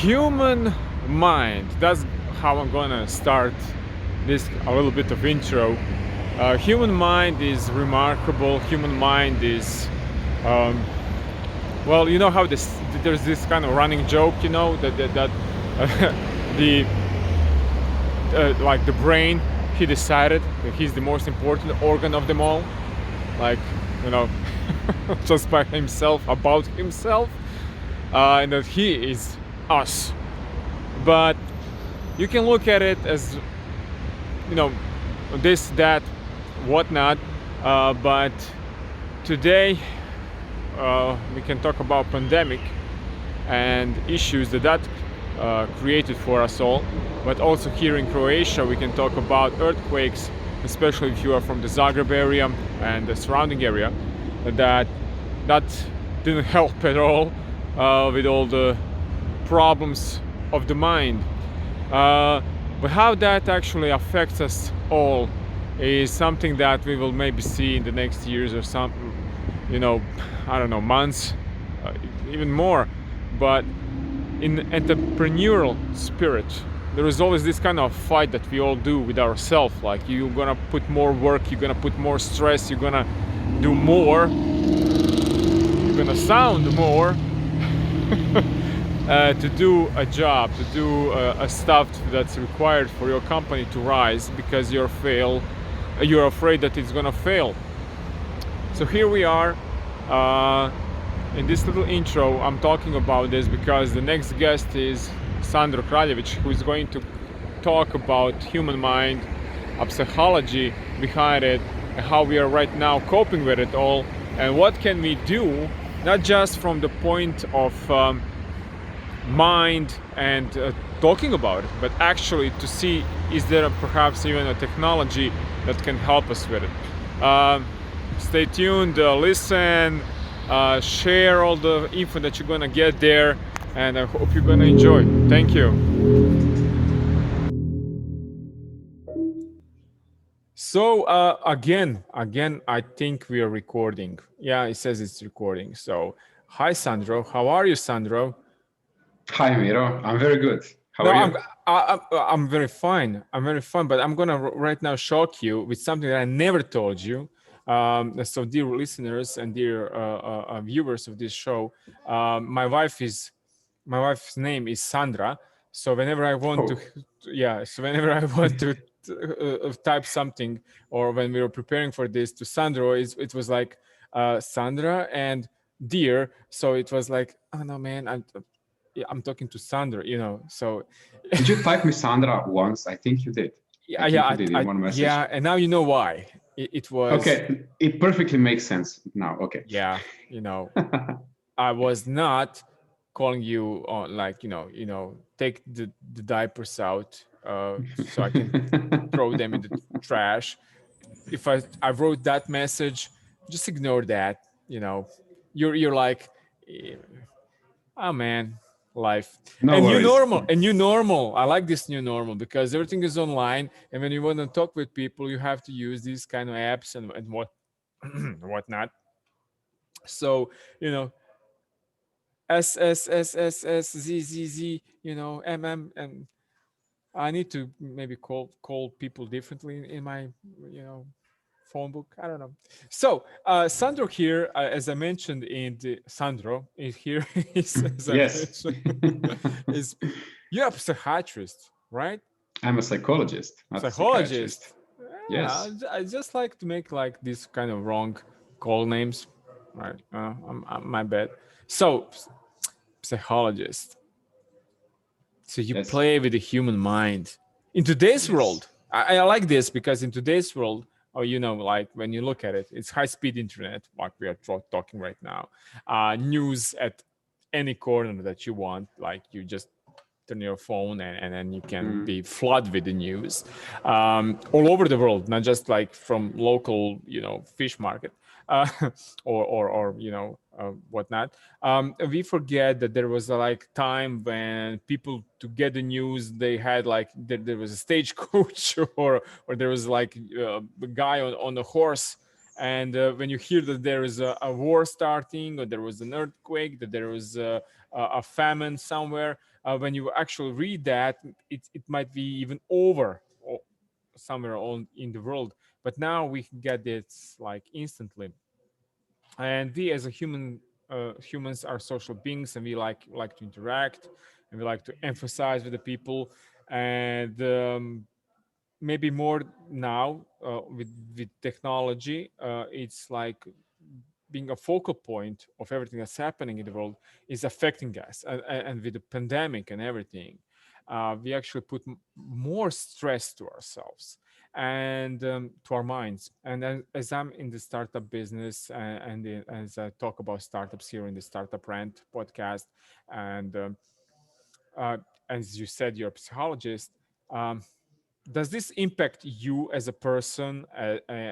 human mind. That's how I'm gonna start this a little bit of intro. Human mind is remarkable. Human mind is, well, you know how there's this kind of running joke, you know, that the like the brain, he decided that he's the most important organ of them all, like, you know, just by himself, about himself, and that he is us. But you can look at it as, you know, this, that, whatnot, but today we can talk about pandemic and issues that created for us all. But also here in Croatia we can talk about earthquakes, especially if you are from the Zagreb area and the surrounding area, that didn't help at all with all the problems of the mind. But how that actually affects us all is something that we will maybe see in the next years or some, you know, I don't know, months, even more. But in entrepreneurial spirit, there is always this kind of fight that we all do with ourselves. Like, you're gonna put more work, you're gonna put more stress, you're gonna do more, you're gonna sound more to do a job, to do a stuff that's required for your company to rise, because you're afraid that it's gonna fail. So here we are. In this little intro, I'm talking about this because the next guest is Sandro Kraljevic, who is going to talk about human mind, a psychology behind it, and how we are right now coping with it all, and what can we do, not just from the point of mind and talking about it, but actually to see, is there perhaps even a technology that can help us with it. Stay tuned, listen, share all the info that you're gonna get there, and I hope you're gonna enjoy. Thank you. So again, I think we are recording. Yeah, it says it's recording. So hi, Sandro. How are you, Sandro? Hi, Miro. I'm very good. How are you? I'm very fine. I'm very fine, but I'm gonna right now shock you with something that I never told you. So, dear listeners and dear viewers of this show, my wife's name is Sandra. So whenever I want to, yeah. So whenever I want to type something, or when we were preparing for this to Sandro, it was like Sandra and dear. So it was like, oh no, man, I'm talking to Sandra, you know. So did you type me Sandra once? I think you did. Yeah, I think you did in one message. Yeah, and now you know why. It was okay. It perfectly makes sense now. Okay. Yeah, you know, I was not calling you on, like, you know, take the diapers out so I can throw them in the trash. If I wrote that message, just ignore that. You know, you're like, oh man, life. No and worries. New normal. I like this new normal because everything is online, and when you want to talk with people, you have to use these kind of apps and what whatnot. So, you know, S, you know, MM, and I need to maybe call people differently in my, you know, phone book. I don't know. So Sandro here, as I mentioned, in the Sandro is here. As I yes. mentioned, is you're a psychiatrist, right? I'm a psychologist, not Psychologist. a psychiatrist. Yes. I just like to make like this kind of wrong call names, right? My bad. So psychologist. So you Yes. play with the human mind in today's world. I like this because in today's world, or, you know, like when you look at it, it's high-speed internet, like we are talking right now. News at any corner that you want, like you just turn your phone and then you can be flooded with the news all over the world, not just like from local, you know, fish market or you know, whatnot. We forget that there was like time when people, to get the news, they had like there was a stagecoach or there was like a guy on a horse, And when you hear that there is a war starting, or there was an earthquake, that there was a famine somewhere, when you actually read that, it might be even over somewhere on in the world. But now we can get this like instantly. And we as a humans are social beings, and we like to interact, and we like to emphasize with the people. And maybe more now with technology, it's like being a focal point of everything that's happening in the world is affecting us. And with the pandemic and everything, we actually put more stress to ourselves and to our minds. And as I'm in the startup business, as I talk about startups here in the Startup Rant podcast, and uh, as you said, you're a psychologist. Um, does this impact you as a person,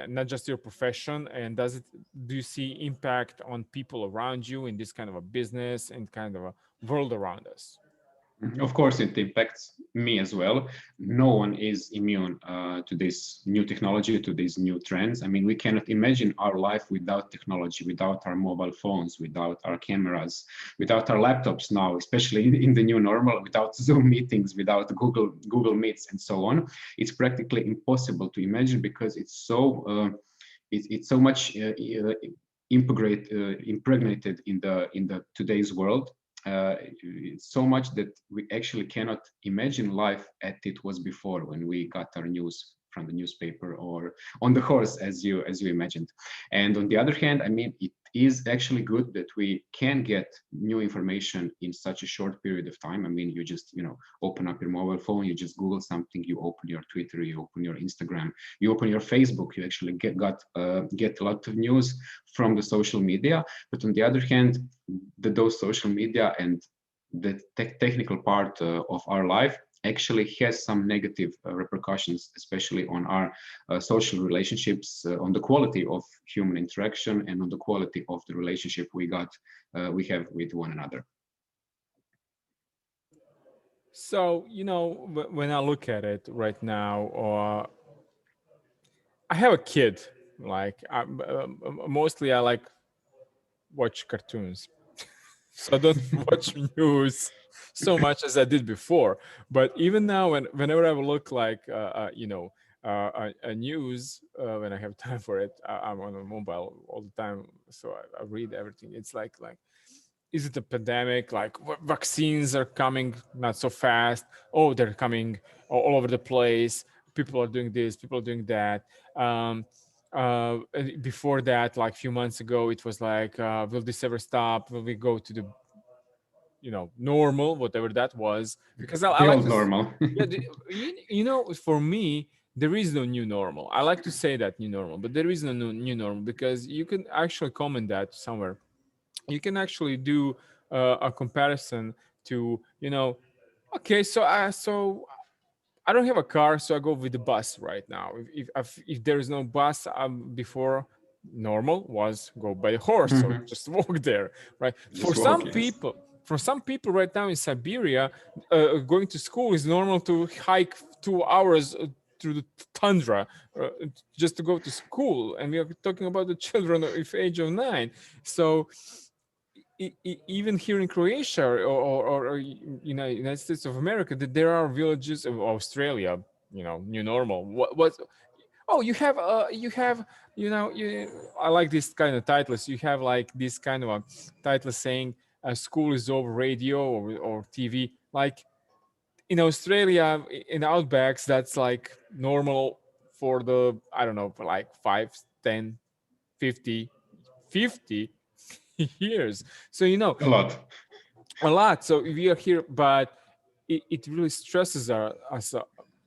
not just your profession? And do you see impact on people around you in this kind of a business and kind of a world around us? Of course, it impacts me as well. No one is immune to this new technology, to these new trends. I mean, we cannot imagine our life without technology, without our mobile phones, without our cameras, without our laptops now, especially in the new normal, without Zoom meetings, without Google Meets, and so on. It's practically impossible to imagine because it's so much impregnated in the today's world. So much that we actually cannot imagine life as it was before, when we got our news from the newspaper or on the horse, as you imagined. And on the other hand, I mean, it is actually good that we can get new information in such a short period of time. I mean, you just open up your mobile phone, you just Google something, you open your Twitter, you open your Instagram, you open your Facebook, you actually get a lot of news from the social media. But on the other hand, those social media and the technical part of our life actually has some negative repercussions, especially on our social relationships, on the quality of human interaction, and on the quality of the relationship we have with one another. So, when I look at it right now, I have a kid. Like, mostly I like watch cartoons. So I don't watch news so much as I did before. But even now, whenever I look like a news, when I have time for it, I'm on a mobile all the time, so I read everything. It's like, is it a pandemic? Like, vaccines are coming not so fast. Oh, they're coming all over the place. People are doing this. People are doing that. Before that, like a few months ago, it was like, will this ever stop? Will we go to the normal, whatever that was? Because I The like old to normal. yeah, for me, there is no new normal. I like to say that new normal, but there is no new normal, because you can actually comment that somewhere. You can actually do a comparison to, okay, so I don't have a car, so I go with the bus right now. If there is no bus, before, normal was go by the horse or just walk there, right? Just walk, yes. For some people right now in Siberia, going to school is normal to hike 2 hours through the tundra, just to go to school, and we are talking about the children of age of 9. So even here in Croatia, or United States of America, that there are villages of Australia, new normal. What? Oh, I like this kind of titles. You have like this kind of a title saying, "School is over," radio or TV. Like in Australia, in outbacks, that's like normal for the, I don't know, for like 5, 10, 50, 50 years. So A lot. a lot. So we are here, but it really stresses us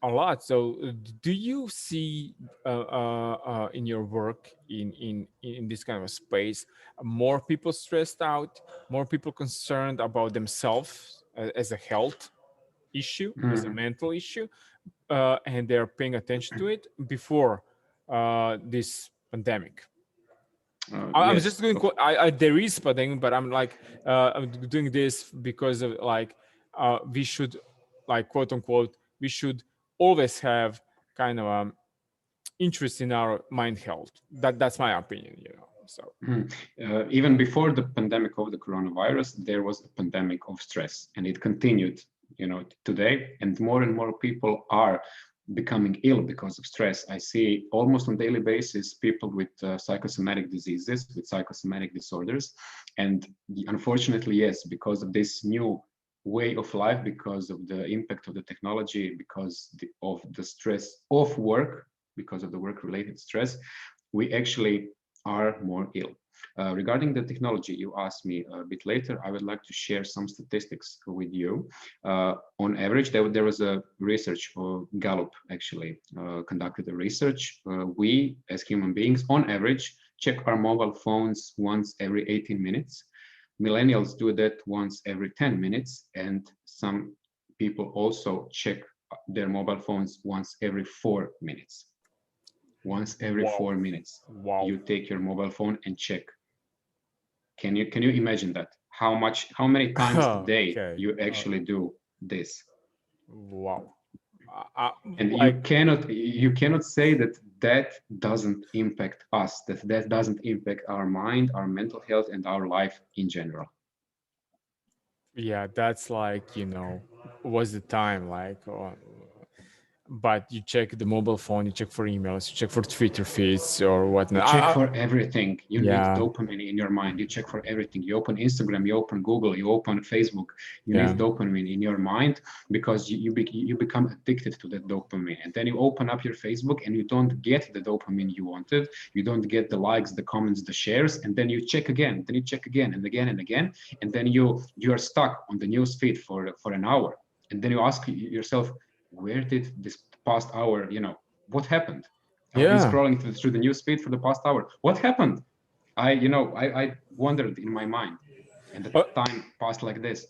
a lot. So do you see in your work in this kind of a space, more people stressed out, more people concerned about themselves as a health issue, as a mental issue, and they're paying attention to it before this pandemic? I'm just Yes. doing there is pandemic, but I'm like, I'm doing this because of like, we should, like, quote unquote, we should always have kind of interest in our mind health. That's my opinion, So Even before the pandemic of the coronavirus, there was a pandemic of stress, and it continued, today. And more people are becoming ill because of stress. I see almost on daily basis people with psychosomatic diseases, with psychosomatic disorders, and unfortunately, yes, because of this new way of life, because of the impact of the technology, because of the stress of work, because of the work-related stress, we actually are more ill. Regarding the technology you asked me a bit later, I would like to share some statistics with you. On average, there was a research, or Gallup actually conducted a research. We, as human beings, on average, check our mobile phones once every 18 minutes. Millennials do that once every 10 minutes, and some people also check their mobile phones once every 4 minutes. Once every wow, 4 minutes, wow, you take your mobile phone and check. Can you imagine that? How many times a day okay, you actually do this? wow, And like you cannot say that that doesn't impact us, that doesn't impact our mind, our mental health, and our life in general. yeah, that's like what's the time like? But you check the mobile phone, you check for emails, you check for Twitter feeds or You whatnot. check for everything. You need Yeah, dopamine in your mind. You check for everything. You open Instagram, you open Google, you open Facebook. You yeah, need dopamine in your mind because you become addicted to that dopamine. And then you open up your Facebook and you don't get the dopamine you wanted. You don't get the likes, the comments, the shares, and then you check again. Then you check again and again and again, and then you are stuck on the news feed for an hour. And then you ask yourself, where did this past hour? What happened? I've been yeah. scrolling through the news feed for the past hour. What happened? I wondered in my mind, and the But time passed like this.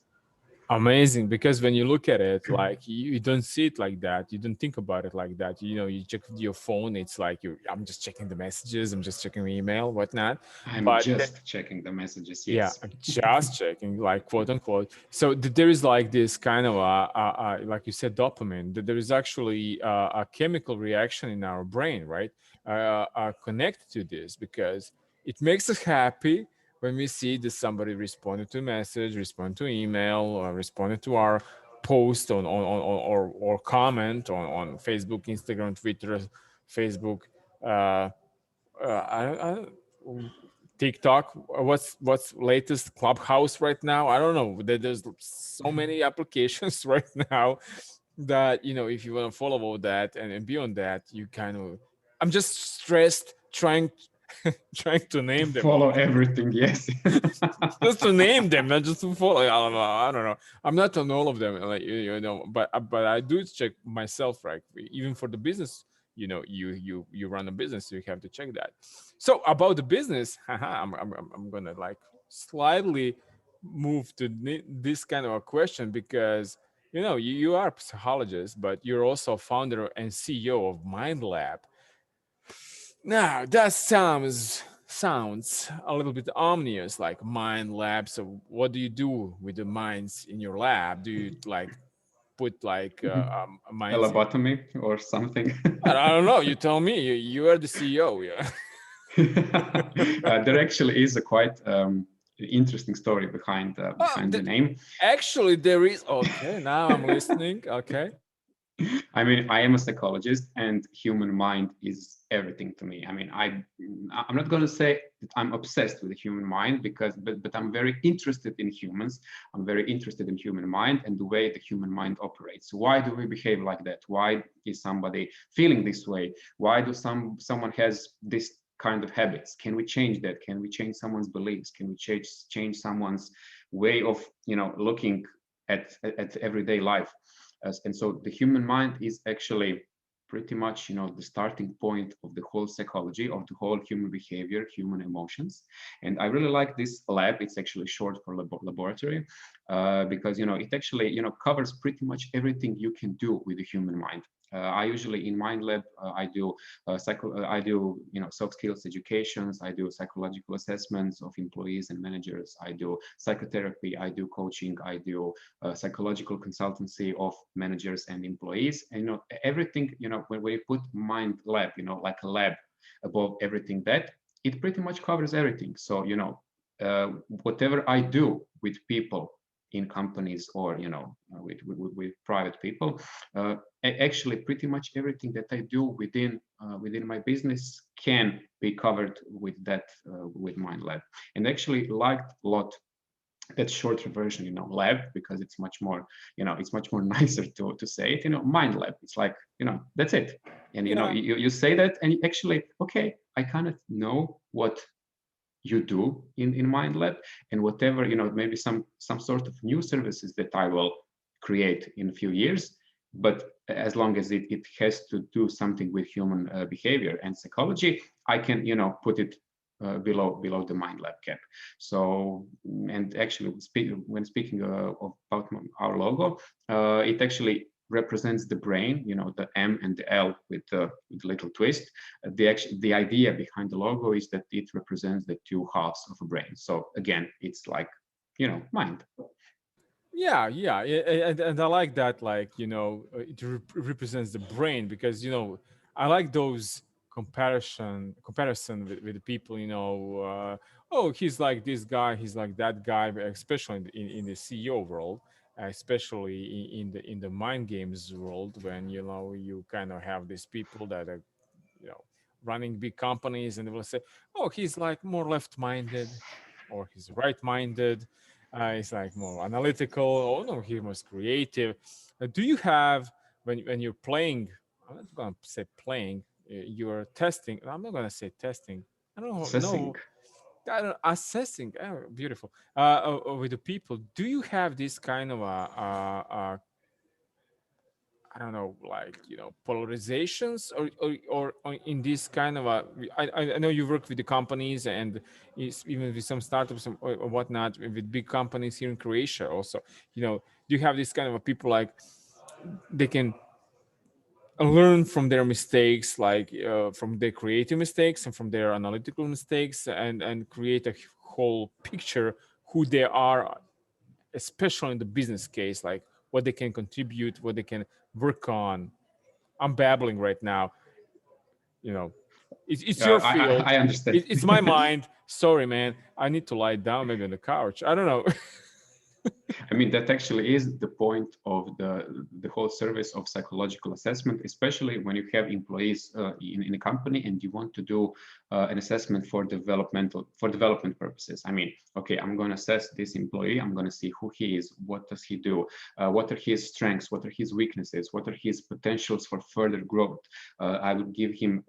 amazing, because when you look at it, like you don't see it like that. You don't think about it like that. You check your phone. It's like I'm just checking the messages. I'm just checking email, whatnot. I'm But just checking the messages. yeah, Yes. I'm just checking, like quote unquote. So there is like this kind of like you said, dopamine. That there is actually a chemical reaction in our brain, right? Connected to this, because it makes us happy when we see that somebody responded to a message, responded to email, or responded to our post or comment on Facebook, Instagram, Twitter, Facebook. Uh, I TikTok. What's latest Clubhouse right now? I don't know. There's so many applications right now that if you want to follow all that and beyond that, you kind of. I'm just stressed trying trying to name them Follow all. everything. Yes. Just to name them, not just to follow. I don't know. I don't know. I'm not on all of them, like but I do check myself, right? Even for the business, you run a business, so you have to check that. So about the business, I'm gonna like slightly move to this kind of a question, because you are a psychologist, but you're also founder and CEO of Mind Lab. Now that sounds a little bit ominous, like mind lab. So what do you do with the minds in your lab? Do you like put like minds in? A or something. I don't know. You tell me. You are the CEO. Yeah. There actually is a quite interesting story behind Oh, behind the name. actually, there is. Okay, now I'm listening. Okay. I mean, I am a psychologist, and human mind is everything to me. I mean, I'm not going to say that I'm obsessed with the human mind, but I'm very interested in humans. I'm very interested in human mind and the way the human mind operates. Why do we behave like that? Why is somebody feeling this way? Why do someone has this kind of habits? Can we change that? Can we change someone's beliefs? Can we change someone's way of looking at everyday life? And so the human mind is actually pretty much the starting point of the whole psychology, of the whole human behavior, human emotions. And I really like this lab. It's actually short for laboratory. because it actually covers pretty much everything you can do with the human mind. I usually in Mind Lab I do soft skills educations, I do psychological assessments of employees and managers, I do psychotherapy, I do coaching, I do psychological consultancy of managers and employees, and everything. When we put Mind Lab, like a lab above everything, that it pretty much covers everything. So whatever I do with people in companies, or with private people, actually pretty much everything that I do within my business can be covered with that, with Mind Lab. And actually liked a lot that shorter version, lab, because it's much more, it's much more nicer to say it, Mind Lab. It's like, that's it. And Yeah. you say that, and actually, okay, I kind of know what you do in Mind Lab, and whatever, maybe some sort of new services that I will create in a few years. But as long as it has to do something with human behavior and psychology, I can put it below the Mind Lab cap. So, and actually when speaking about our logo, it actually represents the brain, the M and the L with a little twist. The idea behind the logo is that it represents the two halves of a brain. So again, it's like, mind. Yeah, yeah, and I like that. Like, it represents the brain, because I like those comparison with the people. Oh, he's like this guy, he's like that guy, especially in the CEO world, especially in the mind games world, when you kind of have these people that are you know running big companies, and they will say, oh, he's like more left-minded, or he's right-minded. He's like more analytical. Oh no, he was creative. Do you have, when you're playing, I'm not gonna say playing, you're testing, I'm not gonna say testing, I don't Assessing. know, I don't, assessing, oh, beautiful, with the people, do you have this kind of a I don't know, like polarizations, or in this kind of a. I know you work with the companies, and even with some startups or whatnot, with big companies here in Croatia. Also, do you have this kind of a people, like they can learn from their mistakes, like from their creative mistakes and from their analytical mistakes, and create a whole picture who they are, especially in the business case, like what they can contribute, what they can work on. I'm babbling right now. You know, it's your field. I understand. It's my mind. Sorry, man. I need to lie down, maybe on the couch. I don't know. I mean, that actually is the point of the whole service of psychological assessment, especially when you have employees in a company and you want to do an assessment for development purposes. I mean, okay, I'm going to assess this employee. I'm going to see who he is, what does he do, what are his strengths, what are his weaknesses, what are his potentials for further growth. I would give him,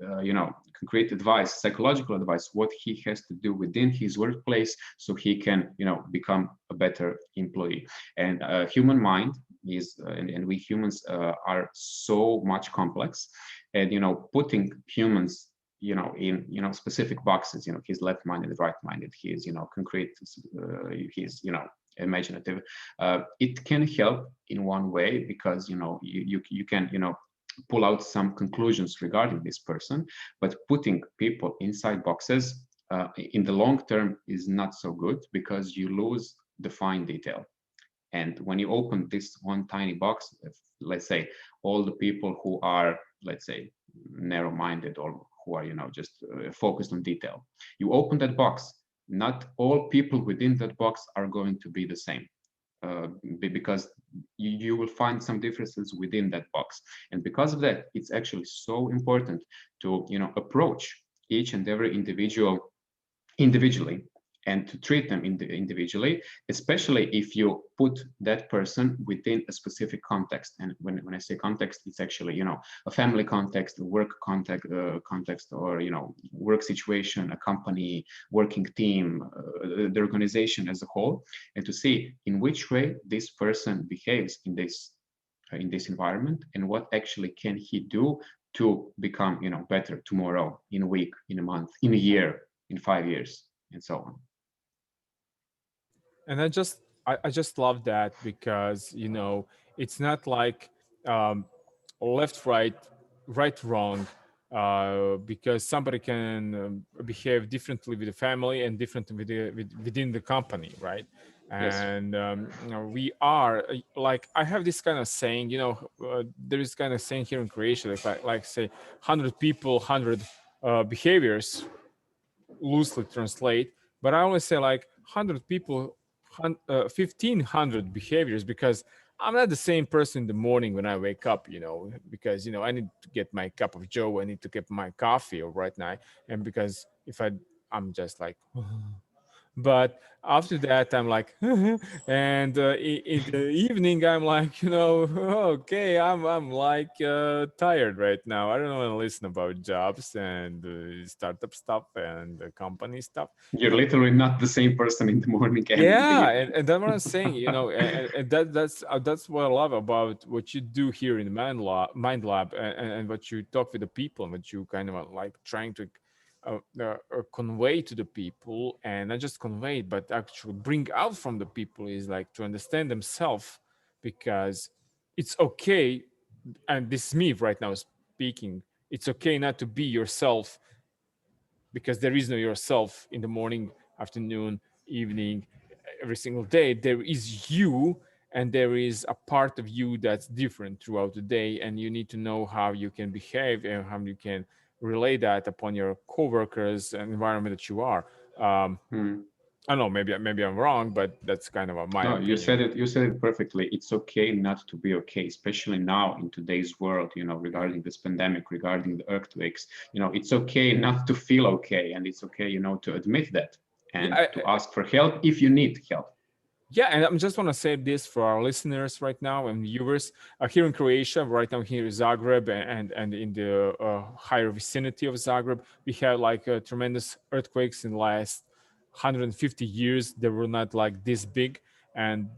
concrete advice, psychological advice, what he has to do within his workplace so he can, become a better employee. And human mind is, and we humans are so much complex, and putting humans in specific boxes, he's left-minded, right-minded, he's concrete, he's imaginative. It can help in one way, because you can pull out some conclusions regarding this person, but putting people inside boxes in the long term is not so good, because you lose the fine detail. And when you open this one tiny box, let's say all the people who are, let's say, narrow-minded, or who are, just focused on detail, you open that box, not all people within that box are going to be the same. Because you will find some differences within that box. And because of that, it's actually so important to approach each and every individual individually, and to treat them individually, especially if you put that person within a specific context. And when I say context, it's actually a family context, a work context, or work situation, a company, working team, the organization as a whole, and to see in which way this person behaves in this environment, and what actually can he do to become better tomorrow, in a week, in a month, in a year, in 5 years, and so on. And I just love that because it's not like um, left, right, right, wrong, because somebody can behave differently with the family and differently within the company, right? Yes. And we are like, I have this kind of saying, there is kind of saying here in Croatia, like say 100 people, 100 behaviors, loosely translate, but I always say like 100 people, 1500 behaviors, because I'm not the same person in the morning when I wake up, because I need to get my cup of joe, I need to get my coffee or right now, and because if I'm just like but after that I'm like and in the evening I'm like okay, I'm like tired right now, I don't want to listen about jobs and startup stuff and company stuff. You're literally not the same person in the morning and in the Yeah, evening. and that's what I'm saying, and that's what I love about what you do here in the Mind Lab, and what you talk with the people, and what you kind of like trying to convey to the people, and not just convey, but actually bring out from the people, is like to understand themselves, because it's okay, and this is me right now speaking. It's okay not to be yourself, because there is no yourself in the morning, afternoon, evening, every single day. There is you, and there is a part of you that's different throughout the day, and you need to know how you can behave and how you can relay that upon your coworkers and environment that you are. um, Hmm. I don't know, maybe I'm wrong, but that's kind of my No, you opinion. said it. You said it perfectly. It's okay not to be okay, especially now in today's world. Regarding this pandemic, regarding the earthquakes. It's okay not to feel okay, and it's okay, to admit that Yeah, and to ask for help if you need help. yeah, and I just want to say this for our listeners right now and viewers here in Croatia. Right now, here in Zagreb and in the higher vicinity of Zagreb, we have like tremendous earthquakes in the last 150 years. They were not like this big, and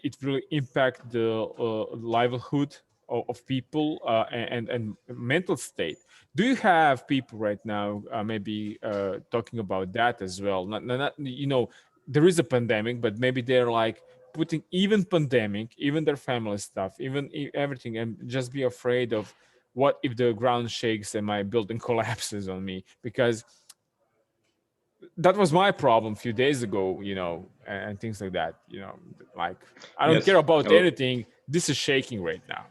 it really impact the livelihood of people and mental state. Do you have people right now maybe talking about that as well? Not there is a pandemic, but maybe they're like putting even pandemic, even their family stuff, even everything, and just be afraid of what if the ground shakes and my building collapses on me, because that was my problem a few days ago, and things like that, like I don't care Yes. about anything. This is shaking right now.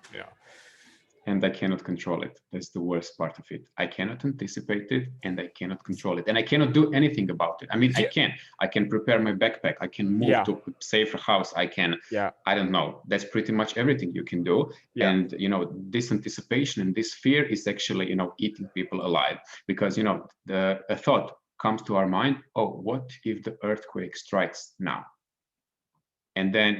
And I cannot control it. That's the worst part of it. I cannot anticipate it, and I cannot control it, and I cannot do anything about it. I mean, I Yeah, can. I can prepare my backpack. I can move yeah, to a safer house. I can. yeah, I don't know. That's pretty much everything you can do. yeah. And this anticipation and this fear is actually eating people alive, because the a thought comes to our mind. Oh, what if the earthquake strikes now? And then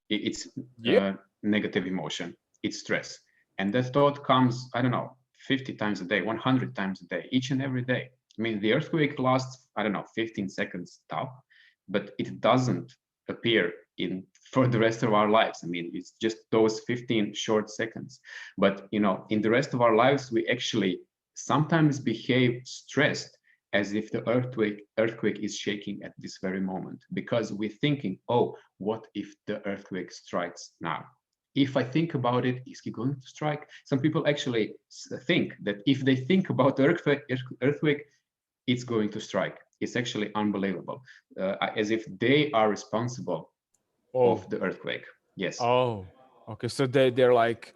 it's Yeah. negative emotion, it's stress, and that thought comes, I don't know, 50 times a day, 100 times a day, each and every day. I mean, the earthquake lasts, I don't know, 15 seconds top, but it doesn't appear in for the rest of our lives. I mean, it's just those 15 short seconds. But in the rest of our lives, we actually sometimes behave stressed, as if the earthquake is shaking at this very moment, because we're thinking, oh, what if the earthquake strikes now? If I think about it, is he going to strike? Some people actually think that if they think about the earthquake, it's going to strike. It's actually unbelievable, as if they are responsible Oh, of the earthquake. Yes, oh, okay, so they're like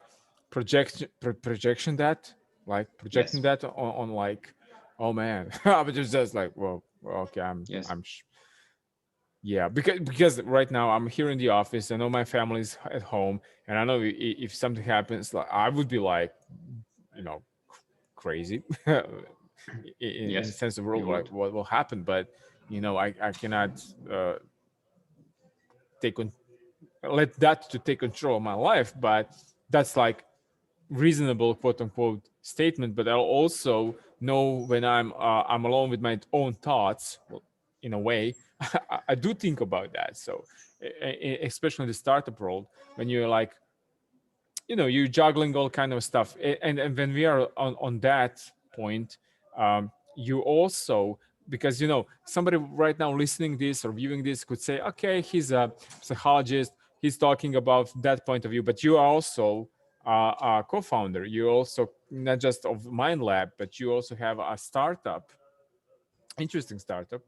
projection that, like projecting yes, that on like, oh man. But it's just like, well, okay, yes, yeah, because right now I'm here in the office. I know my family's at home, and I know if something happens, like I would be like, you know, crazy, in the yes, sense of world, you like would. what will happen. But I cannot take on let that to take control of my life. But that's like reasonable, quote unquote, statement. But I'll also know when I'm alone with my own thoughts, well, in a way. I do think about that. So especially in the startup world, when you're like, you're juggling all kind of stuff. And when we are on that point, you also because somebody right now listening this or viewing this could say, okay, he's a psychologist, he's talking about that point of view, but you are also a co-founder. You also not just of Mind Lab, but you also have a startup, interesting startup.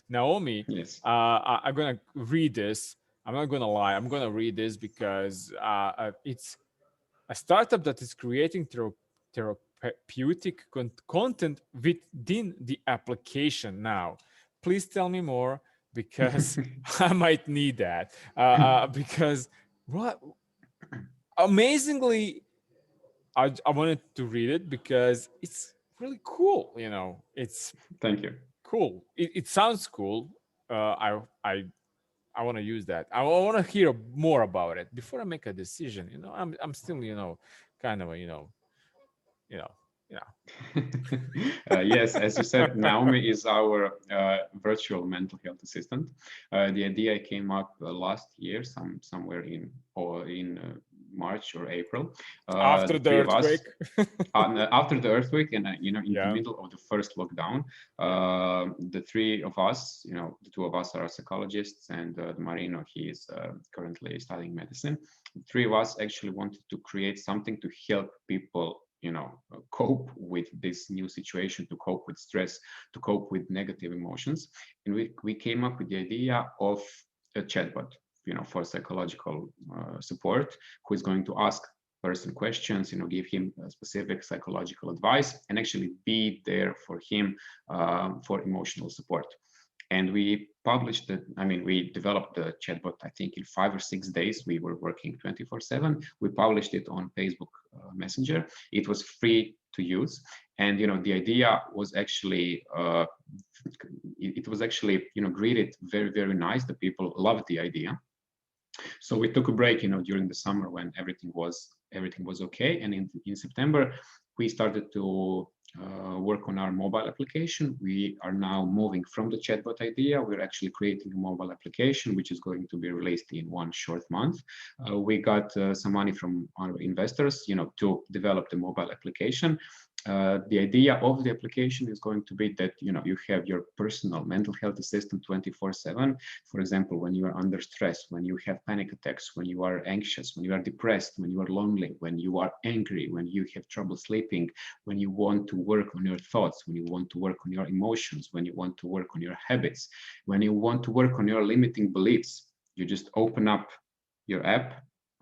Naomi, Yes. I'm gonna read this. I'm not gonna lie. I'm gonna read this because it's a startup that is creating therapeutic content within the application. Now, please tell me more because I might need that. Because what amazingly, I wanted to read it because it's really cool. It's Thank you. cool. It sounds cool. I want to use that. I want to hear more about it before I make a decision. I'm still kind of you know you know. Yes, as you said, Naomi is our virtual mental health assistant. The idea came up last year, somewhere in March or April. After The the three of earthquake. us, after the earthquake, and in the Yeah. middle of the first lockdown, the three of us, the two of us are psychologists, and Marino, he is currently studying medicine. The three of us actually wanted to create something to help people cope with this new situation, to cope with stress, to cope with negative emotions. And we came up with the idea of a chatbot, for psychological support, who is going to ask person questions, give him specific psychological advice, and actually be there for him for emotional support. And we published it. I mean, we developed the chatbot, I think, in 5 or 6 days. We were working 24/7. We published it on Facebook Messenger. It was free to use. And, the idea was actually, it was actually, greeted very, very nice. The people loved the idea. So we took a break, during the summer when everything was okay. And in September, we started to work on our mobile application. We are now moving from the chatbot idea. We're actually creating a mobile application, which is going to be released in one short month. We got some money from our investors, to develop the mobile application. The idea of the application is going to be that you have your personal mental health assistant 24/7. For example, when you are under stress, when you have panic attacks, when you are anxious, when you are depressed, when you are lonely, when you are angry, when you have trouble sleeping, when you want to work on your thoughts, when you want to work on your emotions, when you want to work on your habits, when you want to work on your limiting beliefs, you just open up your app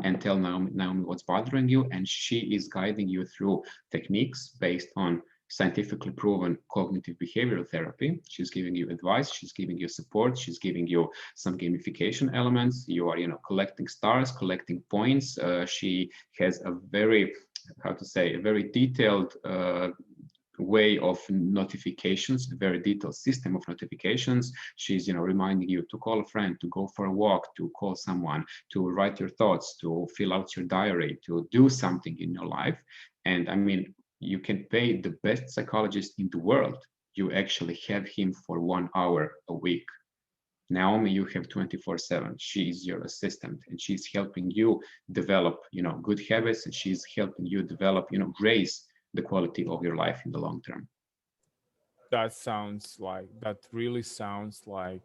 and tell Naomi what's bothering you, and she is guiding you through techniques based on scientifically proven cognitive behavioral therapy. She's giving you advice, she's giving you support, she's giving you some gamification elements. You are, collecting stars, collecting points. She has a very, a very detailed way of notifications, a very detailed system of notifications. She's, reminding you to call a friend, to go for a walk, to call someone, to write your thoughts, to fill out your diary, to do something in your life. And I mean, you can pay the best psychologist in the world. You actually have him for 1 hour a week. Naomi, you have 24/7. She is your assistant, and she's helping you develop, good habits, and she's helping you develop, raise the quality of your life in the long term. That really sounds like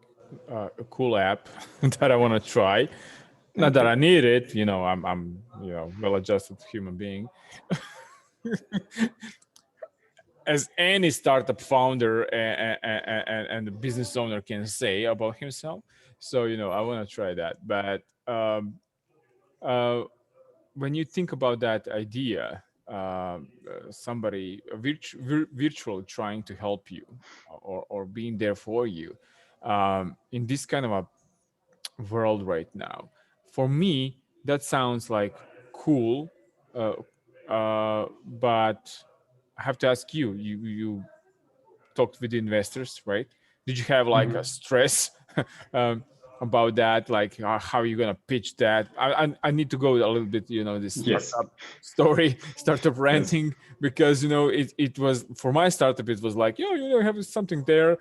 a cool app that I want to try. Not Thank that you. I need it. I'm well-adjusted human being, as any startup founder and business owner can say about himself. So I want to try that. But uh, when you think about that idea, somebody virtual trying to help you, or being there for you, in this kind of a world right now, for me that sounds like cool. uh, but I have to ask you, you talked with the investors, right? Did you have like a Mhm. stress um, about that? Like, how are you gonna pitch that? I need to go a little bit, this Yes. startup story, startup Yes. ranting, because it was for my startup. It was like, have something there.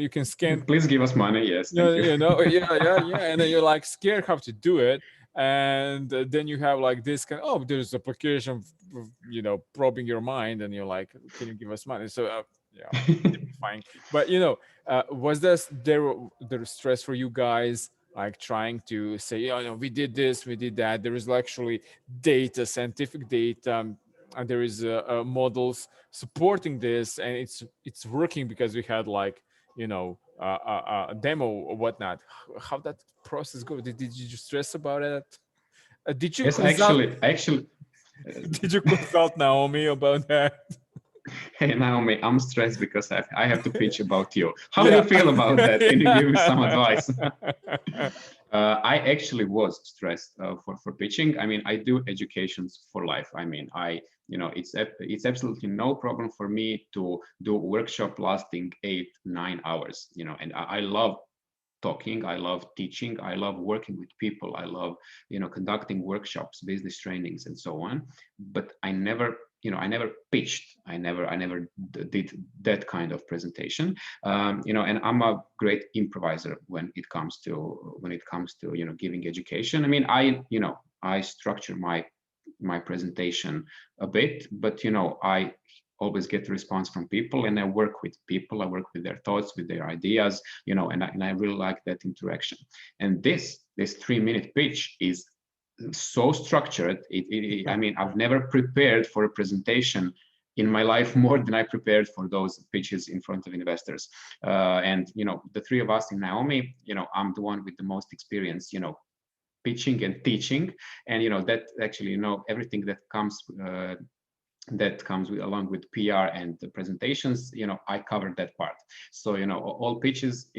You can scan. Please give us money. Yes, Yeah, thank you. yeah, and then you're like scared how to do it, and then you have like this kind. Oh, there's application, probing your mind, and you're like, can you give us money? So Yeah, fine. But was there stress for you guys, like trying to say, oh no, we did this, we did that? There is actually data, scientific data, and there is models supporting this, and it's working because we had like a demo or whatnot. How that process go? Did you stress about it? Did you Yes, consult? actually, Did you consult Naomi about that? hey Naomi, I'm stressed because I have to pitch about you. How do you Yeah. feel about that? Can you give me some advice? I actually was stressed for pitching. I mean, I do educations for life. I mean, it's absolutely no problem for me to do workshop lasting 8-9 hours. And I love talking, I love teaching, I love working with people, I love conducting workshops, business trainings, and so on. But I never pitched, I never did that kind of presentation. And I'm a great improviser when it comes to giving education. I mean, I structure my presentation a bit, but I always get the response from people, and I work with people, I work with their thoughts, with their ideas, and I really like that interaction. And this 3-minute pitch is so structured. I mean, I've never prepared for a presentation in my life more than I prepared for those pitches in front of investors. And the three of us in Naomi, I'm the one with the most experience, pitching and teaching. And that actually, everything that comes along with PR and the presentations, I covered that part. So all pitches,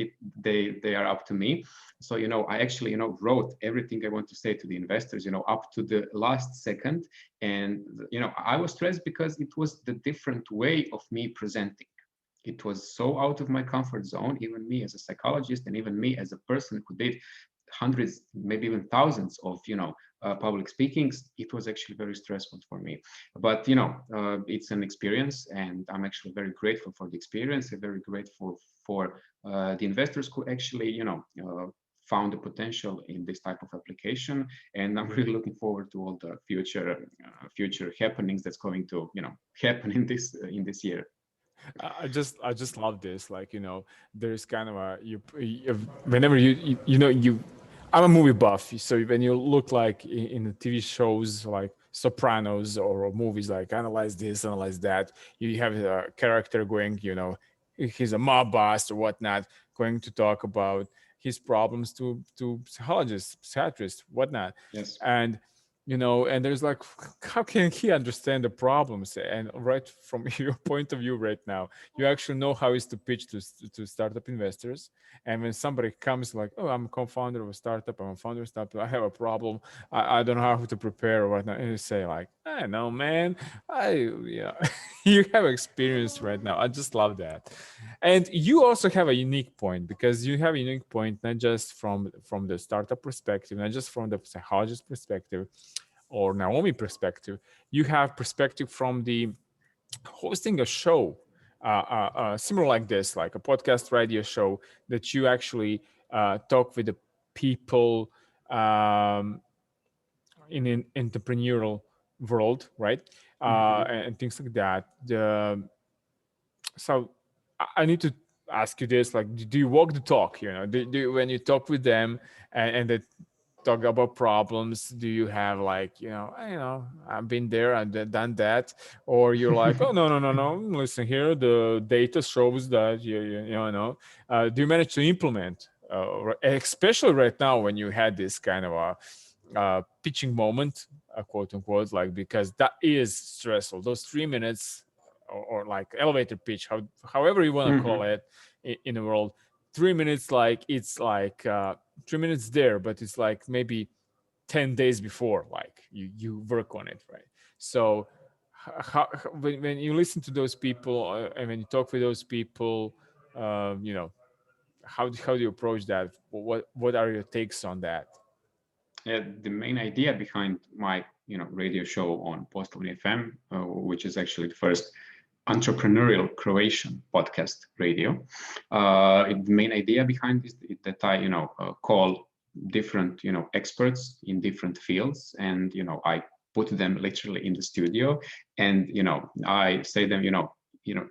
they are up to me. So I actually wrote everything I want to say to the investors, up to the last second. And I was stressed because it was the different way of me presenting. It was so out of my comfort zone, even me as a psychologist, and even me as a person who did hundreds, maybe even thousands of public speakings. It was actually very stressful for me. But it's an experience, and I'm actually very grateful for the experience. I'm very grateful for the investors who actually found the potential in this type of application. And I'm really looking forward to all the future happenings that's going to happen in this year. I just love this. Like, there's kind of whenever you I'm a movie buff, so when you look like in the TV shows like Sopranos or movies like analyze this, analyze that, you have a character going, he's a mob boss or whatnot, going to talk about his problems to psychologists, psychiatrists, whatnot, Yes. and and there's like, how can he understand the problems? And right from your point of view right now, you actually know how is to pitch to startup investors. And when somebody comes like, oh, I'm a co-founder of a startup, I'm a founder of a startup, I have a problem, I don't know how to prepare or whatnot, and you say like, I know, man, yeah. You have experience right now. I just love that. And you also have a unique point, because you have a unique point not just from the startup perspective, not just from the psychologist perspective or Naomi perspective. You have perspective from the hosting a show similar like this, like a podcast radio show, that you actually talk with the people in an entrepreneurial world, right? Mhm. And things like that. So I need to ask you this: like, do you walk the talk? When you talk with them and they talk about problems, do you have like, I've been there, I've done that, or you're like, oh no, no, no, no, listen here, the data shows that do you manage to implement, especially right now when you had this kind of a pitching moment, quote unquote, like, because that is stressful. Those 3 minutes, or like elevator pitch, however you want to call Mhm. it in the world, 3 minutes, like it's like 3 minutes there, but it's like maybe 10 days before, like you work on it, right? So when you listen to those people, and when you talk with those people, how do you approach that? What are your takes on that? The main idea behind my radio show on Postal FM, which is actually the first entrepreneurial Croatian podcast radio. The main idea behind this is that I call different experts in different fields, and I put them literally in the studio, and I say them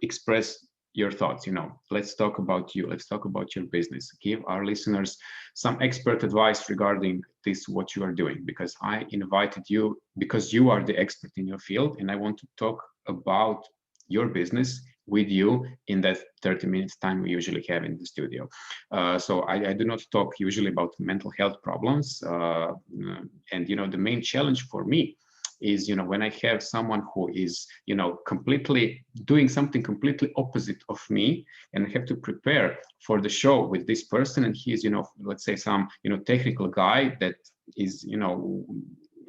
express your thoughts. Let's talk about you. Let's talk about your business. Give our listeners some expert advice regarding this, what you are doing, because I invited you because you are the expert in your field, and I want to talk about your business with you in that 30 minutes time we usually have in the studio. So I do not talk usually about mental health problems. And, the main challenge for me is, when I have someone who is, completely doing something completely opposite of me, and I have to prepare for the show with this person, and he is, let's say some, technical guy that is,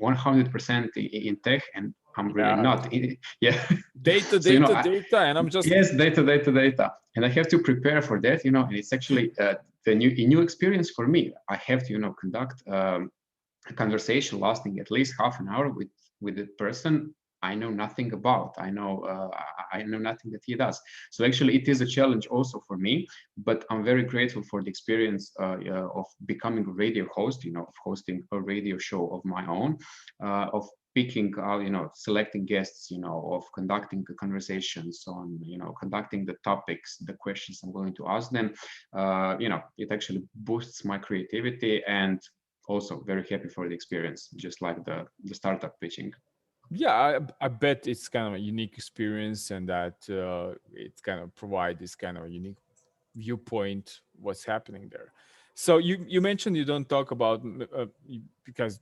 100% in tech, and I'm really Yeah, not. Yeah. data, So, data, data, and I'm just yes, data. And I have to prepare for that, and it's actually a new experience for me. I have to, conduct a conversation lasting at least half an hour with a person I know nothing about. I know nothing that he does. So actually, it is a challenge also for me. But I'm very grateful for the experience of becoming a radio host. Of hosting a radio show of my own, of picking out, selecting guests, of conducting the conversations on, conducting the topics, the questions I'm going to ask them. It actually boosts my creativity, and also very happy for the experience, just like the startup pitching. yeah, I bet it's kind of a unique experience, and that it kind of provide this kind of unique viewpoint what's happening there. So you mentioned you don't talk about because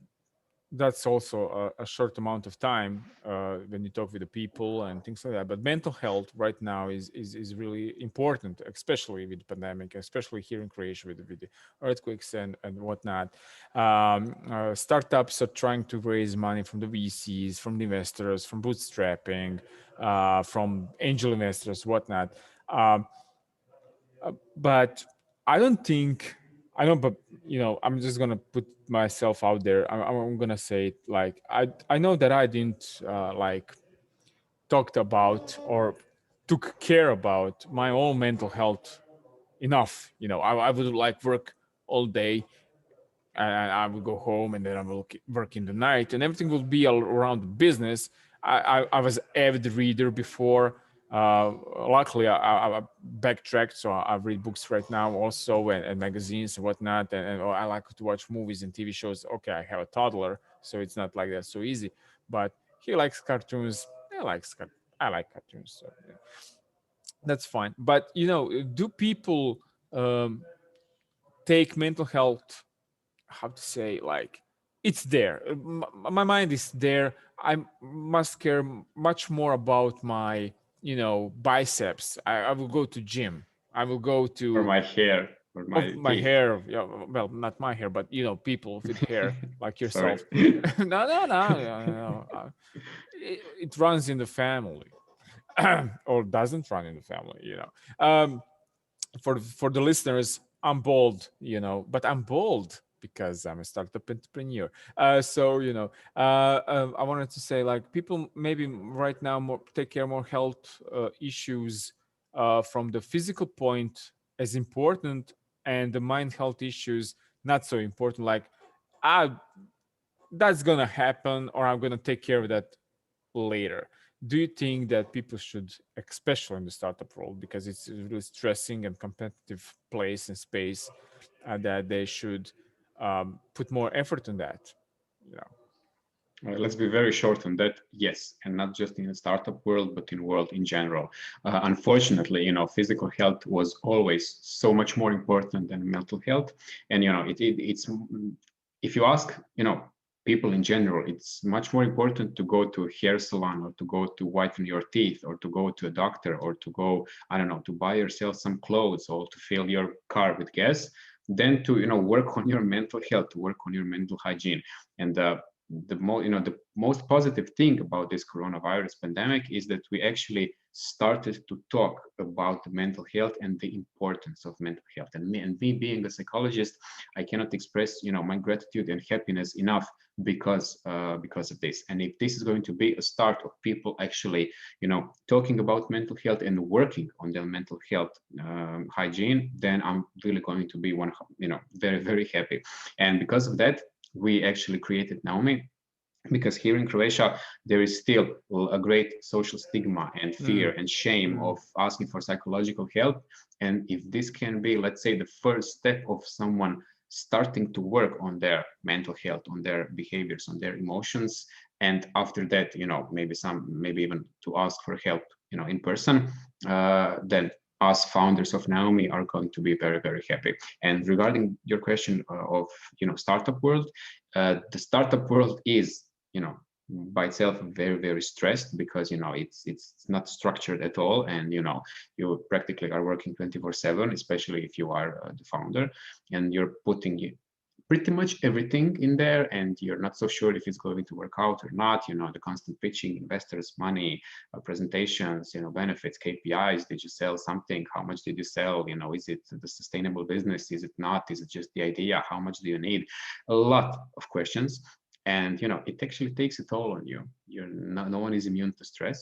that's also a short amount of time when you talk with the people and things like that. But mental health right now is really important, especially with the pandemic, especially here in Croatia with the earthquakes and whatnot. Startups are trying to raise money from the VCs, from the investors, from bootstrapping, from angel investors, whatnot. Um, but I don't think I know, but I'm just gonna put myself out there. I'm gonna say it like I know that I didn't like talked about or took care about my own mental health enough. I would like work all day, and I will go home, and then I will work in the night, and everything will be all around the business. I was avid reader before. Luckily, I backtracked, so I read books right now also, and magazines and whatnot. And I like to watch movies and TV shows. Okay, I have a toddler, so it's not like that so easy. But he likes cartoons. I like cartoons, so yeah, that's fine. But do people take mental health, how to say, like, it's there. My mind is there. I must care much more about my biceps. I will go to gym. I will go Or to my hair, or of my my teeth. hair. Yeah, well, not my hair, but people with hair like Sorry. yourself. No. It runs in the family. Or doesn't run in the family, for the listeners, I'm bold, but I'm bold because I'm a startup entrepreneur. So I wanted to say, like, people maybe right now take care more health issues from the physical point as important, and the mind health issues not so important. Like, ah, that's gonna happen, or I'm gonna take care of that later. Do you think that people should, especially in the startup world, because it's a really stressing and competitive place and space, that they should put more effort in that? You know. Let's be very short on that. Yes, and not just in the startup world, but in world in general. Unfortunately, physical health was always so much more important than mental health. And it's if you ask, people in general, it's much more important to go to a hair salon, or to go to whiten your teeth, or to go to a doctor, or to go, I don't know, to buy yourself some clothes, or to fill your car with gas, than to work on your mental health, to work on your mental hygiene. And the most positive thing about this coronavirus pandemic is that we actually started to talk about the mental health and the importance of mental health. And me being a psychologist, I cannot express my gratitude and happiness enough because of this. And if this is going to be a start of people actually talking about mental health and working on their mental health hygiene, then I'm really going to be very, very happy. And because of that, we actually created Naomi. because here in Croatia there is still a great social stigma and fear and shame of asking for psychological help. And if this can be, let's say, the first step of someone starting to work on their mental health, on their behaviors, on their emotions, and after that, maybe even to ask for help, in person, then us founders of Naomi are going to be very, very happy. And regarding your question of startup world, the startup world is by itself very, very stressed, because it's not structured at all, and you practically are working 24/7, especially if you are the founder, and you're putting pretty much everything in there, and you're not so sure if it's going to work out or not. The constant pitching, investors, money, presentations, benefits, KPIs. Did you sell something? How much did you sell? Is it the sustainable business? Is it not? Is it just the idea? How much do you need? A lot of questions. And it actually takes it all on you. No one is immune to stress,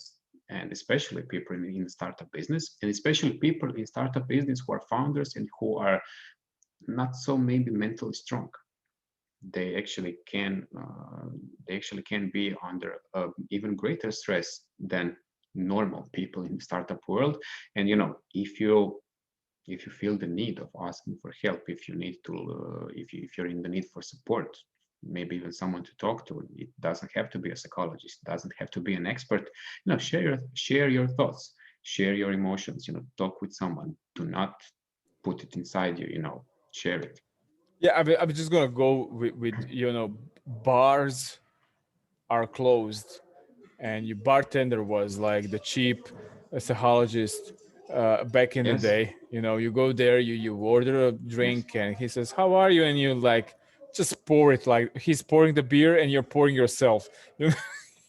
and especially people in startup business, and especially people in startup business who are founders and who are not so maybe mentally strong. They actually can be under even greater stress than normal people in the startup world. And if you feel the need of asking for help, if you need to if you're in the need for support, maybe even someone to talk to, it doesn't have to be a psychologist, it doesn't have to be an expert. Share your thoughts, share your emotions, talk with someone. Do not put it inside you, share it. Yeah, I'm just gonna go with bars are closed, and your bartender was like the cheap psychologist back in the Yes. day. You go there, you order a Yes. drink, and he says, "How are you?" And you like just pour it, like he's pouring the beer, and you're pouring yourself.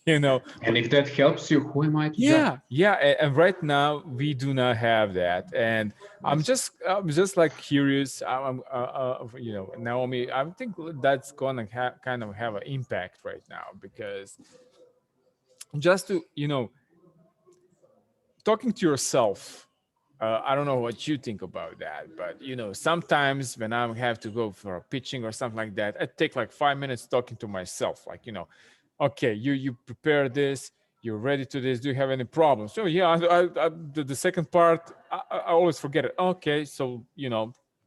you know, And if that helps you, who am I to judge? yeah, and right now we do not have that, and Yes. I'm just like curious. Naomi, I think that's gonna kind of have an impact right now, because just to talking to yourself. I don't know what you think about that, but sometimes when I have to go for a pitching or something like that, I take like 5 minutes talking to myself, like okay, you prepare this, you're ready to this. Do you have any problems? So yeah, the second part, I always forget it. Okay, so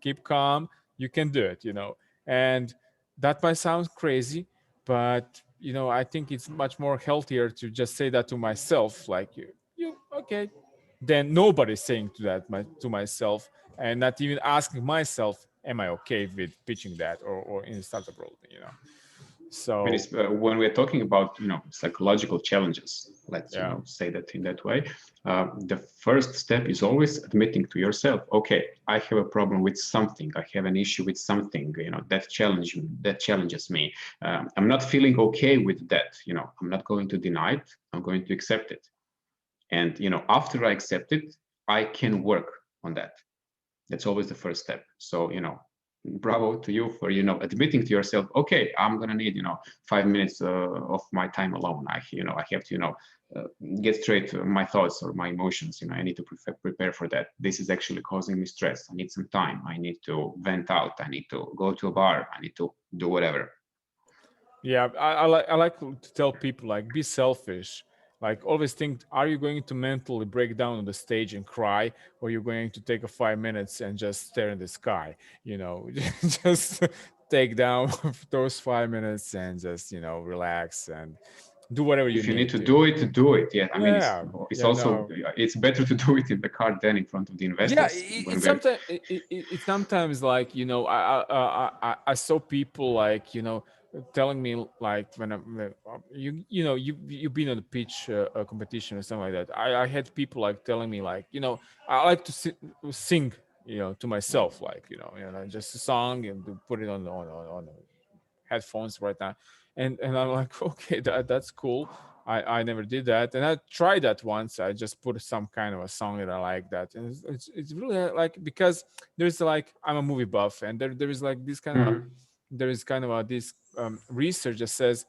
keep calm, you can do it. And that might sound crazy, but I think it's much more healthier to just say that to myself, like you okay, then nobody's saying to that to myself, and not even asking myself, am I okay with pitching that, or in the startup role, I mean, so it's, when we're talking about psychological challenges, let's yeah. say that in that way, the first step is always admitting to yourself, okay, I have a problem with something, I have an issue with something, that challenges me. I'm not feeling okay with that. I'm not going to deny it. I'm going to accept it. And after I accept it, I can work on that. That's always the first step. So bravo to you for admitting to yourself, okay, I'm gonna need 5 minutes of my time alone. I have to get straight my thoughts or my emotions. I need to prepare for that. This is actually causing me stress. I need some time. I need to vent out. I need to go to a bar. I need to do whatever. Yeah, I like to tell people, like, be selfish. Like, always think: are you going to mentally break down on the stage and cry, or you're going to take a 5 minutes and just stare in the sky? Just take down those 5 minutes and just relax and do whatever you If you need need to to. do it. Yeah, I mean, Yeah, it's yeah, also no. it's better to do it in the car than in front of the Yeah, investors when it's we're sometimes it's sometimes like I saw people like telling me, like, when you've been on a pitch competition or something like that. I had people like telling me, like, I like to sing to myself, like, just a song, and to put it on headphones right now, and I'm like, okay, that's cool. I never did that, and I tried that once. I just put some kind of a song that I like that, and it's really like, because there's like, I'm a movie buff, and there is like this kind of Mhm. there is kind of this research that says,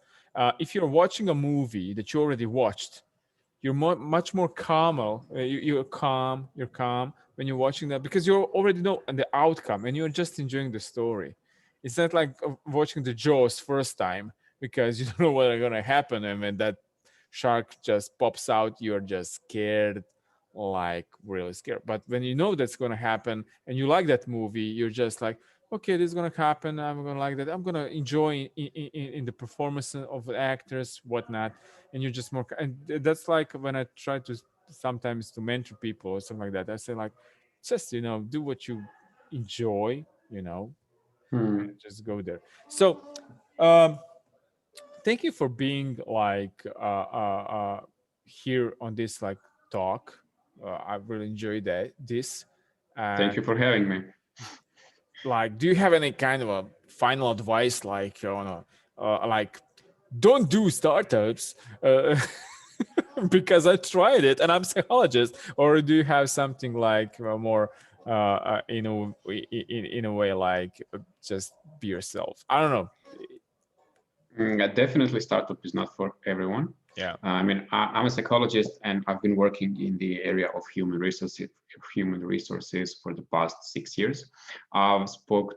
if you're watching a movie that you already watched, you're much more calmer. You're calm when you're watching that, because you already know the outcome and you're just enjoying the story. It's not like watching the Jaws first time, because you don't know what's gonna happen, and when that shark just pops out, you're just scared, like really scared. But when you know that's gonna happen and you like that movie, you're just like, okay, this is gonna happen. I'm gonna like that. I'm gonna enjoy in the performance of the actors, whatnot, and you're just more. And that's like when I try to sometimes to mentor people or something like that. I say like, just do what you enjoy, Hmm. and just go there. So, um, thank you for being like here on this like talk. I really enjoyed this. Thank And you for having me. like, do you have any kind of a final advice, like like don't do startups because I tried it and I'm a psychologist, or do you have something like more in a way like just be yourself? I don't know. Definitely, startup is not for everyone. Yeah. I'm a psychologist, and I've been working in the area of human resources for the past 6 years. I've spoke,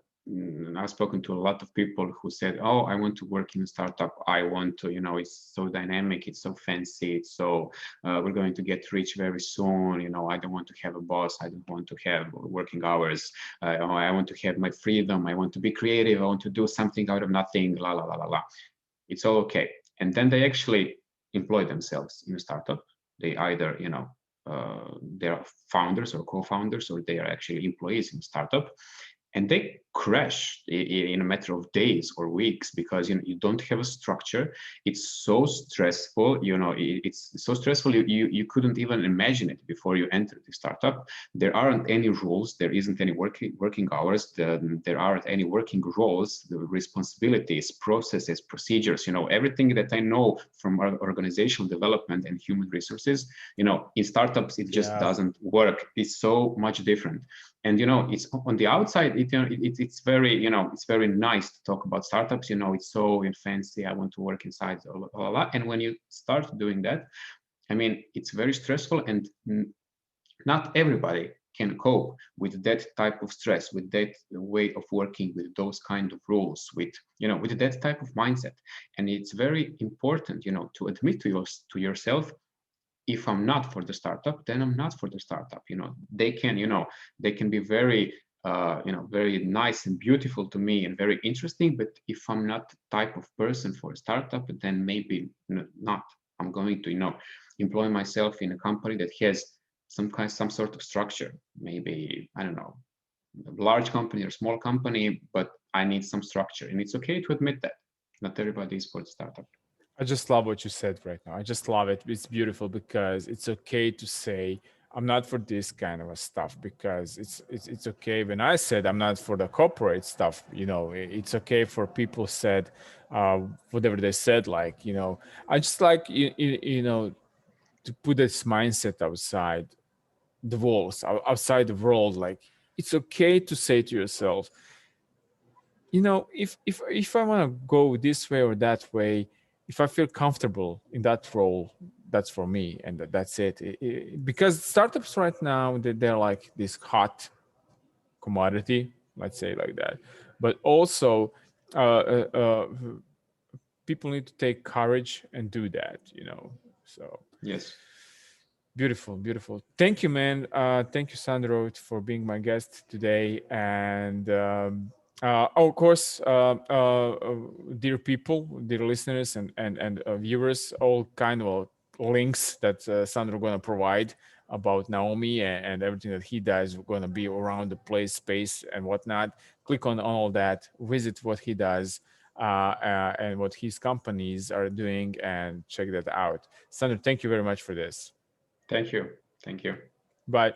I've spoken to a lot of people who said, "Oh, I want to work in a startup. I want to, it's so dynamic, it's so fancy, it's so we're going to get rich very soon. I don't want to have a boss. I don't want to have working hours. I want to have my freedom. I want to be creative. I want to do something out of nothing. La la la la la." It's all okay. And then they actually employ themselves in a startup. They either, they're founders or co-founders, or they are actually employees in a startup, and they crash in a matter of days or weeks because you don't have a structure. It's so stressful. It's so stressful. You couldn't even imagine it before you entered the startup. There aren't any rules. There isn't any working hours. There aren't any working roles, the responsibilities, processes, procedures. Everything that I know from organizational development and human resources. In startups it just Yeah. doesn't work. It's so much different. And it's on the outside, it's very, it's very nice to talk about startups. It's so fancy. I want to work inside, blah, blah, blah. And when you start doing that, it's very stressful, and not everybody can cope with that type of stress, with that way of working, with those kind of rules, with that type of mindset. And it's very important, to admit to yourself, if I'm not for the startup, then I'm not for the startup. They can be very, very nice and beautiful to me and very interesting. But if I'm not the type of person for a startup, then maybe not. I'm going to, employ myself in a company that has some sort of structure. Maybe, I don't know, a large company or small company, but I need some structure, and it's okay to admit that. Not everybody is for the startup. I just love what you said right now. I just love it. It's beautiful because it's okay to say I'm not for this kind of a stuff, because it's okay when I said I'm not for the corporate stuff. It's okay for people said whatever they said. Like I just like to put this mindset outside the walls, outside the world. Like it's okay to say to yourself, if I want to go this way or that way, if I feel comfortable in that role, that's for me, and that's it. Because startups right now, they're like this hot commodity, let's say like that. But also, people need to take courage and do that. So Yes. beautiful, beautiful. Thank you, man. Thank you, Sandro, for being my guest today. And of course, dear people, dear listeners, and viewers, all kind of links that Sandro going to provide about Naomi and everything that he does going to be around the place, space, and whatnot. Click on all that. Visit what he does. And what his companies are doing, and check that out. Sandro, thank you very much for this. Thank you. Thank you. Bye.